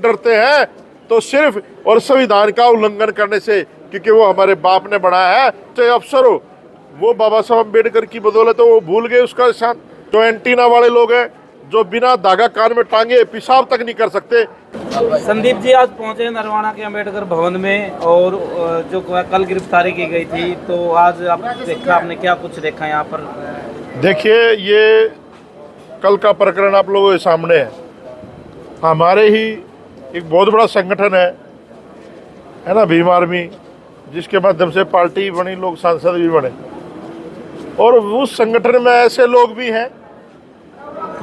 डरते हैं तो सिर्फ और संविधान का उल्लंघन करने से, क्योंकि वो हमारे बाप ने बनाया है। चाहे अफसर हो, वो बाबा साहब अम्बेडकर की बदौलत वो भूल गए उसका एहसान। जो एंटीना वाले लोग हैं, जो बिना धागा कान में टांगे पेशाब तक नहीं कर सकते। संदीप जी आज पहुंचे नरवाना के अम्बेडकर भवन में, और जो कल गिरफ्तारी की गई थी, तो आज आप देखा, आपने क्या कुछ देखा यहाँ पर? देखिए, ये कल का प्रकरण आप लोगों के सामने है। हमारे ही एक बहुत बड़ा संगठन है ना, भीम आर्मी, जिसके माध्यम से पार्टी बनी, लोग सांसद भी बने, और उस संगठन में ऐसे लोग भी हैं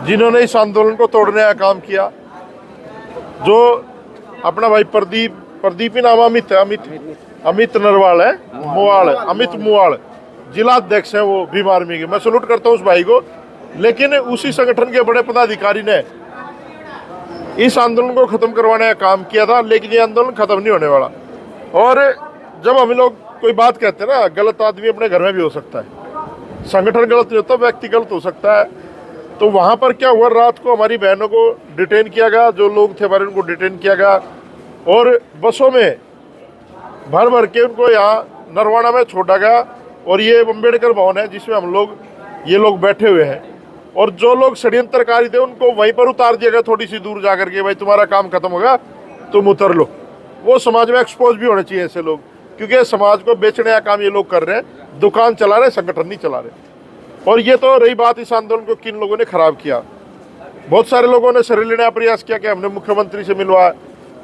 जिन्होंने इस आंदोलन को तोड़ने का काम किया। जो अपना भाई प्रदीप ही नाम अमित नरवाल है, अमित मुवाल जिला अध्यक्ष है वो भीम आर्मी के। मैं सैल्यूट करता हूँ उस भाई को। लेकिन उसी संगठन के बड़े पदाधिकारी ने इस आंदोलन को खत्म करवाने का काम किया था, लेकिन ये आंदोलन खत्म नहीं होने वाला। और जब हम लोग कोई बात कहते हैं ना, गलत आदमी अपने घर में भी हो सकता है, संगठन गलत नहीं होता, व्यक्ति गलत हो सकता है। तो वहाँ पर क्या हुआ, रात को हमारी बहनों को डिटेन किया गया, जो लोग थे हमारे उनको डिटेन किया गया, और बसों में भर भर के उनको यहाँ नरवाना में छोड़ा गया। और ये अम्बेडकर भवन है जिसमें ये लोग बैठे हुए हैं, और जो लोग षड्यंत्रकारी थे उनको वहीं पर उतार दिया गया, थोड़ी सी दूर जाकर के, भाई तुम्हारा काम खत्म होगा, तुम उतर लो। वो समाज में एक्सपोज भी होने चाहिए ऐसे लोग, क्योंकि समाज को बेचने का काम ये लोग कर रहे हैं, दुकान चला रहे, संगठन नहीं चला रहे। और ये तो रही बात इस आंदोलन को किन लोगों ने खराब किया। बहुत सारे लोगों ने सर लेने का प्रयास किया कि हमने मुख्यमंत्री से मिलवाया,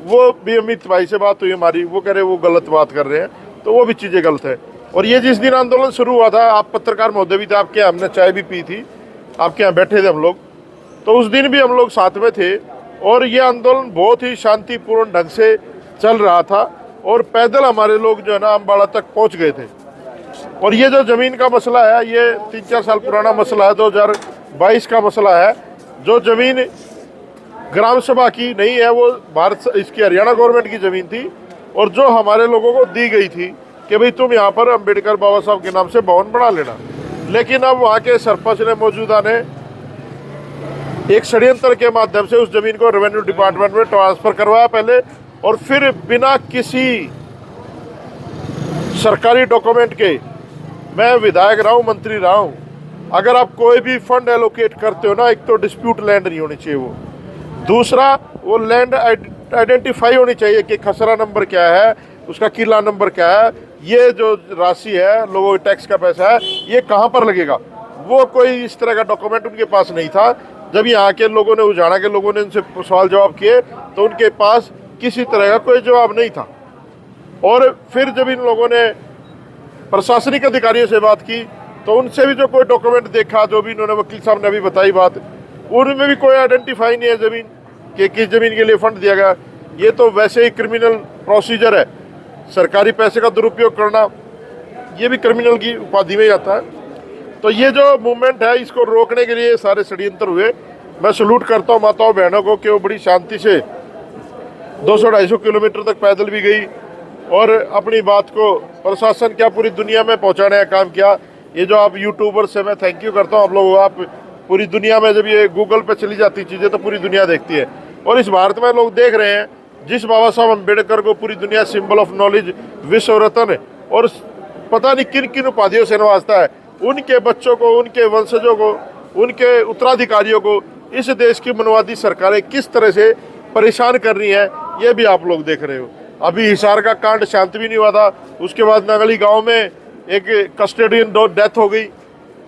वो भी अमित भाई से बात हुई हमारी, वो कह रहे वो गलत बात कर रहे हैं, तो वो भी चीज़ें गलत है। और ये जिस दिन आंदोलन शुरू हुआ था, आप पत्रकार महोदय भी थे आपके, हमने चाय भी पी थी, आपके यहाँ बैठे थे हम लोग, तो उस दिन भी हम लोग साथ में थे। और ये आंदोलन बहुत ही शांतिपूर्ण ढंग से चल रहा था, और पैदल हमारे लोग जो है ना अम्बाड़ा तक पहुँच गए थे। और ये जो ज़मीन का मसला है, ये 3-4 साल पुराना मसला है, 2022 का मसला है। जो ज़मीन ग्राम सभा की नहीं है, वो इसकी हरियाणा गवर्नमेंट की ज़मीन थी, और जो हमारे लोगों को दी गई थी कि भाई तुम यहाँ पर अम्बेडकर बाबा साहब के नाम से भवन बना लेना। लेकिन अब वहाँ के सरपंच ने, मौजूदा ने, एक षड्यंत्र के माध्यम से उस ज़मीन को रेवेन्यू डिपार्टमेंट में ट्रांसफ़र करवाया पहले, और फिर बिना किसी सरकारी डॉक्यूमेंट के, मैं विधायक रहा हूँ, मंत्री रहा हूँ, अगर आप कोई भी फंड एलोकेट करते हो ना, एक तो डिस्प्यूट लैंड नहीं होनी चाहिए, वो दूसरा वो लैंड आइडेंटिफाई होनी चाहिए कि खसरा नंबर क्या है, उसका किला नंबर क्या है, ये जो राशि है, लोगों के टैक्स का पैसा है, ये कहाँ पर लगेगा। वो कोई इस तरह का डॉक्यूमेंट उनके पास नहीं था। जब यहाँ के लोगों ने, उजाड़ा के लोगों ने उनसे सवाल जवाब किए, तो उनके पास किसी तरह का कोई जवाब नहीं था। और फिर जब इन लोगों ने प्रशासनिक अधिकारियों से बात की, तो उनसे भी जो कोई डॉक्यूमेंट देखा, जो भी इन्होंने वकील साहब ने अभी बताई बात, उनमें भी कोई आइडेंटिफाई नहीं है ज़मीन कि किस ज़मीन के लिए फ़ंड दिया गया। ये तो वैसे ही क्रिमिनल प्रोसीजर है, सरकारी पैसे का दुरुपयोग करना, ये भी क्रिमिनल की उपाधि में आता है। तो ये जो मूवमेंट है, इसको रोकने के लिए सारे षड्यंत्र हुए। मैं सैल्यूट करता हूँ माताओं बहनों को कि वो बड़ी शांति से 200-250 किलोमीटर तक पैदल भी गई, और अपनी बात को प्रशासन क्या पूरी दुनिया में पहुंचाने का काम किया। ये जो आप यूट्यूबर से मैं थैंक यू करता हूँ, आप लोग, आप पूरी दुनिया में, जब ये गूगल पे चली जाती चीज़ें तो पूरी दुनिया देखती है। और इस भारत में लोग देख रहे हैं, जिस बाबा साहब अम्बेडकर को पूरी दुनिया सिंबल ऑफ नॉलेज, विश्व रत्न और पता नहीं किन किन उपाधियों से नवाजता है, उनके बच्चों को, उनके वंशजों को, उनके उत्तराधिकारियों को इस देश की मनवादी सरकारें किस तरह से परेशान कर रही हैं, ये भी आप लोग देख रहे हो। अभी हिसार का कांड शांत भी नहीं हुआ था, उसके बाद नगली गांव में एक कस्टोडियन डेथ हो गई,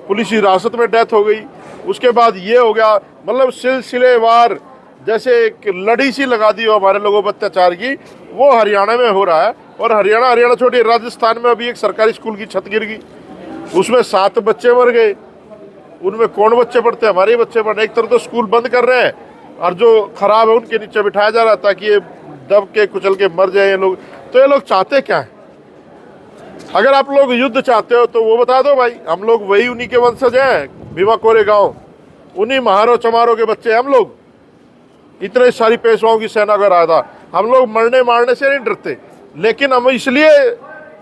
पुलिस हिरासत में डेथ हो गई, उसके बाद ये हो गया। मतलब सिलसिलेवार जैसे एक लड़ी सी लगा दी हो हमारे लोगों पर अत्याचार की, वो हरियाणा में हो रहा है। और हरियाणा छोड़िए, राजस्थान में अभी एक सरकारी स्कूल की छत गिर गई, उसमें 7 बच्चे मर गए। उनमें कौन बच्चे पढ़ते हैं? हमारे ही बच्चे पढ़े। एक तरफ तो स्कूल बंद कर रहे हैं, और जो खराब है उनके नीचे बिठाया जा रहा है ताकि ये दब के कुचल के मर जाए ये लोग। तो ये लोग चाहते क्या है? अगर आप लोग युद्ध चाहते हो तो वो बता दो भाई, हम लोग वही उन्हीं के वंशज हैं, भीमा कोरे गांव, उन्हीं महारो चमारों के बच्चे हम लोग। इतने सारी पेशवाओं की सेना का राजा, हम लोग मरने मारने से नहीं डरते, लेकिन हम इसलिए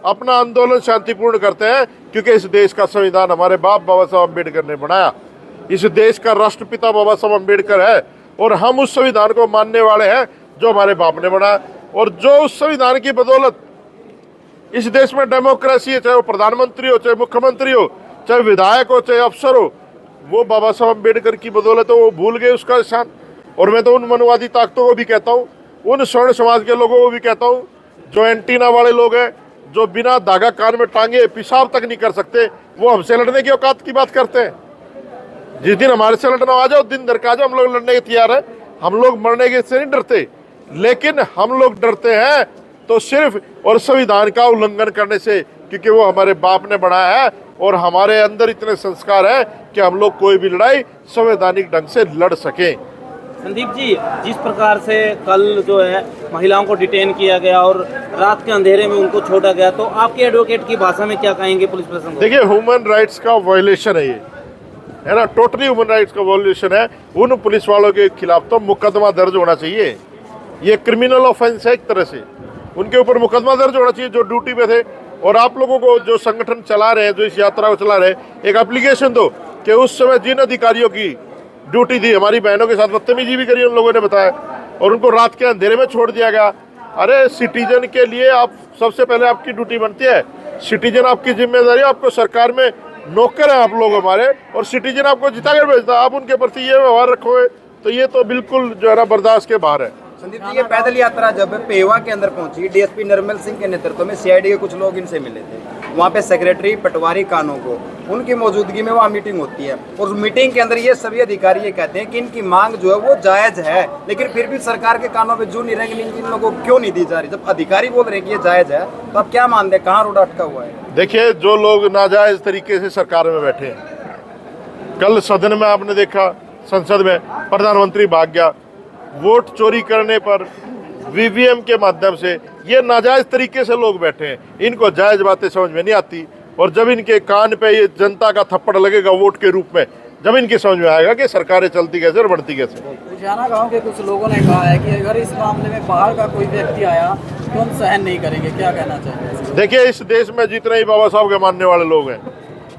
अपना आंदोलन शांतिपूर्ण करते हैं क्योंकि इस देश का संविधान हमारे बाप बाबा साहब अम्बेडकर ने बनाया। इस देश का राष्ट्रपिता बाबा साहब अम्बेडकर है, और हम उस संविधान को मानने वाले हैं जो हमारे बाप ने बनाया, और जो उस संविधान की बदौलत इस देश में डेमोक्रेसी है, चाहे वो प्रधानमंत्री हो, चाहे मुख्यमंत्री हो, चाहे विधायक हो, चाहे अफसर हो, वो बाबा साहब अम्बेडकर की बदौलत है, वो भूल गए उसका एहसान। और मैं तो उन मनवादी ताकतों को भी कहता हूँ, उन स्वर्ण समाज के लोगों को भी कहता हूँ, जो एंटीना वाले लोग हैं, जो बिना धागा कान में टांगे पेशाब तक नहीं कर सकते, वो हमसे लड़ने की औकात की बात करते हैं। जिस दिन हमारे से लड़ना आ जाओ, दिन दरका जाओ, हम लोग लड़ने के तैयार हैं। हम लोग मरने के से नहीं डरते, लेकिन हम लोग डरते हैं तो सिर्फ और संविधान का उल्लंघन करने से, क्योंकि वो हमारे बाप ने बनाया है और हमारे अंदर इतने संस्कार है कि हम लोग कोई भी लड़ाई संवैधानिक ढंग से लड़ सकें। संदीप जी, जिस प्रकार से कल जो है महिलाओं को डिटेन किया गया और रात के अंधेरे में उनको छोड़ा गया, तो आपके एडवोकेट की भाषा में क्या कहेंगे पुलिस प्रशासन को? देखिए, ह्यूमन राइट्स का वायलेशन है ये, है ना, टोटली ह्यूमन राइट्स का वायलेशन है। उन पुलिस वालों के खिलाफ तो मुकदमा दर्ज होना चाहिए। ये क्रिमिनल ऑफेंस है, एक तरह से उनके ऊपर मुकदमा दर्ज होना चाहिए जो ड्यूटी पे थे। और आप लोगों को जो संगठन चला रहे हैं, जो इस यात्रा को चला रहे हैं, एक एप्लीकेशन दो कि उस समय जिन अधिकारियों की ड्यूटी थी, हमारी बहनों के साथ बदतमीजी भी करी उन लोगों ने बताया, और उनको रात के अंधेरे में छोड़ दिया गया। अरे सिटीजन के लिए आप सबसे पहले आपकी ड्यूटी बनती है, सिटीजन आपकी जिम्मेदारी, आपको सरकार में नौकर है आप लोग हमारे, और सिटीजन आपको जिता कर भेजता है, आप उनके प्रति ये व्यवहार रखोगे तो ये तो बिल्कुल जो है ना बर्दाश्त के बाहर है। संदीप जी, ये पैदल यात्रा जब पेवा के अंदर पहुंची, डीएसपी निर्मल सिंह के नेतृत्व में सीआईडी के कुछ लोग इनसे मिले थे। वहाँ पे सेक्रेटरी पटवारी कानों को, उनकी मौजूदगी में वहाँ मीटिंग होती है, और उस मीटिंग के अंदर ये सभी अधिकारी ये कहते हैं कि इनकी मांग जो है वो जायज़ है, लेकिन फिर भी सरकार के कानों पे जो नहीं रहेंगे इन लोगों को क्यों नहीं दी जा रही। जब अधिकारी बोल रहे हैं कि ये जायज़ है, तो आप क्या मानते हैं, कहाँ रोड़ा अटका हुआ है? देखिए, जो लोग नाजायज तरीके से सरकार में बैठे हैं, कल सदन में आपने देखा, संसद में प्रधानमंत्री भाग गया, वोट चोरी करने पर वीवीएम के माध्यम से, ये नाजायज तरीके से लोग बैठे हैं, इनको जायज बातें समझ में नहीं आती। और जब इनके कान पे ये जनता का थप्पड़ लगेगा वोट के रूप में, जब इनकी समझ में आएगा कि सरकारें चलती कैसे और बढ़ती कैसे। लुधियाना गांव के कुछ लोगों ने कहा है कि अगर इस मामले में बाहर का कोई व्यक्ति आया तो हम सहन नहीं करेंगे, क्या कहना चाहिए? देखिए, इस देश में जितने ही बाबा साहब के मानने वाले लोग हैं,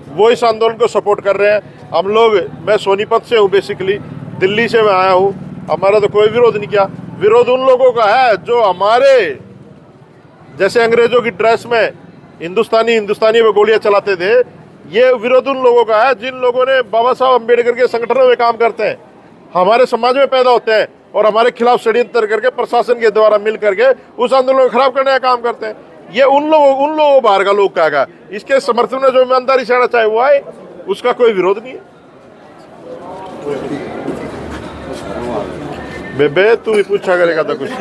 वो इस आंदोलन को सपोर्ट कर रहे हैं। हम लोग, मैं सोनीपत से हूँ, बेसिकली दिल्ली से मैं आया हूँ, हमारा तो कोई विरोध नहीं किया। विरोध उन लोगों का है जो हमारे जैसे अंग्रेजों की ड्रेस में हिंदुस्तानी में गोलियां चलाते थे। ये विरोध उन लोगों का है जिन लोगों ने बाबा साहब अम्बेडकर के संगठनों में काम करते हैं, हमारे समाज में पैदा होते हैं और हमारे खिलाफ षड्यंत्र करके प्रशासन के द्वारा मिल करके उस आंदोलन को खराब करने का काम करते हैं। ये उन लोगों बाहर का लोग कहेगा, इसके समर्थन में जो ईमानदारी से आना चाहे वो आए, उसका कोई विरोध नहीं है। बेबे तू भी पूछा करेगा तो कुछ।